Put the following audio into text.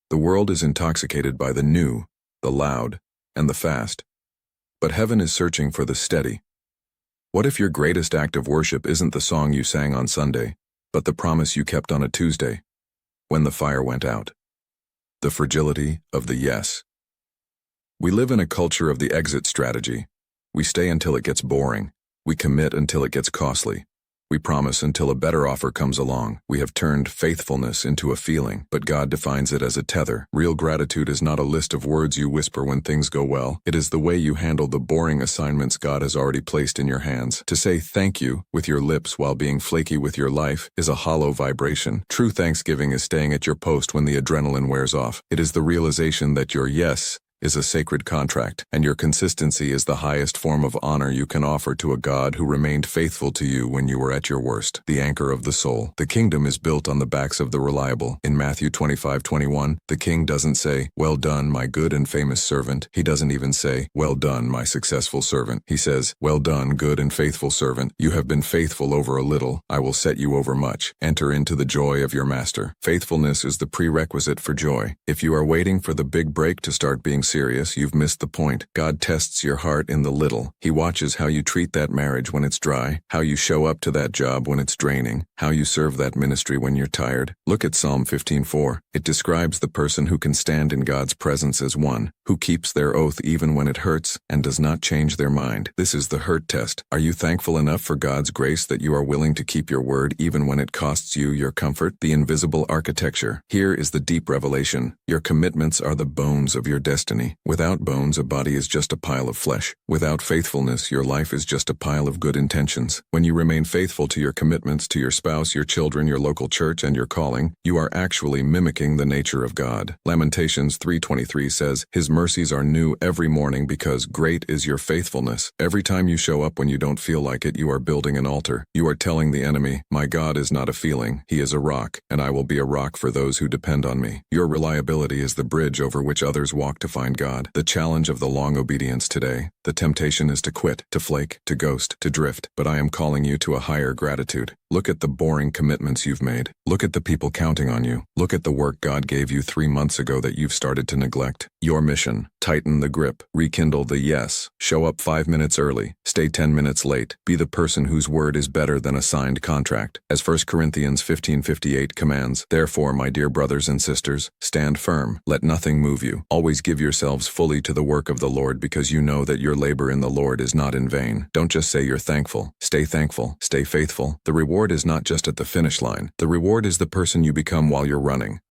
The world is intoxicated by the new, the loud, and the fast. But heaven is searching for the steady. What if your greatest act of worship isn't the song you sang on Sunday, but the promise you kept on a Tuesday, when the fire went out? The fragility of the yes. We live in a culture of the exit strategy. We stay until it gets boring. We commit until it gets costly. We promise until a better offer comes along. We have turned faithfulness into a feeling, but God defines it as a tether. Real gratitude is not a list of words you whisper when things go well. It is the way you handle the boring assignments God has already placed in your hands. To say thank you with your lips while being flaky with your life is a hollow vibration. True thanksgiving is staying at your post when the adrenaline wears off. It is the realization that your yes is a sacred contract, and your consistency is the highest form of honor you can offer to a God who remained faithful to you when you were at your worst. The anchor of the soul. The kingdom is built on the backs of the reliable. In Matthew 25:21, the king doesn't say, "Well done, my good and famous servant." He doesn't even say, "Well done, my successful servant." He says, "Well done, good and faithful servant. You have been faithful over a little. I will set you over much. Enter into the joy of your master." Faithfulness is the prerequisite for joy. If you are waiting for the big break to start being serious, you've missed the point. God tests your heart in the little. He watches how you treat that marriage when it's dry, how you show up to that job when it's draining, how you serve that ministry when you're tired. Look at Psalm 15:4. It describes the person who can stand in God's presence as one who keeps their oath even when it hurts and does not change their mind. This is the hurt test. Are you thankful enough for God's grace that you are willing to keep your word even when it costs you your comfort? The invisible architecture. Here is the deep revelation. Your commitments are the bones of your destiny. Without bones, a body is just a pile of flesh. Without faithfulness, your life is just a pile of good intentions. When you remain faithful to your commitments to your spouse, your children, your local church, and your calling, you are actually mimicking the nature of God. Lamentations 3:23 says, "His mercies are new every morning because great is your faithfulness." Every time you show up when you don't feel like it, you are building an altar. You are telling the enemy, "My God is not a feeling. He is a rock, and I will be a rock for those who depend on me." Your reliability is the bridge over which others walk to find God. The challenge of the long obedience today. The temptation is to quit, to flake, to ghost, to drift, but I am calling you to a higher gratitude. Look at the boring commitments you've made. Look at the people counting on you. Look at the work God gave you 3 months ago that you've started to neglect. Your mission. Tighten the grip. Rekindle the yes. Show up 5 minutes early. Stay 10 minutes late. Be the person whose word is better than a signed contract. As 1 Corinthians 15:58 commands, "Therefore, my dear brothers and sisters, stand firm. Let nothing move you. Always give yourselves fully to the work of the Lord because you know that your labor in the Lord is not in vain." Don't just say you're thankful. Stay thankful. Stay faithful. The reward is not just at the finish line. The reward is the person you become while you're running.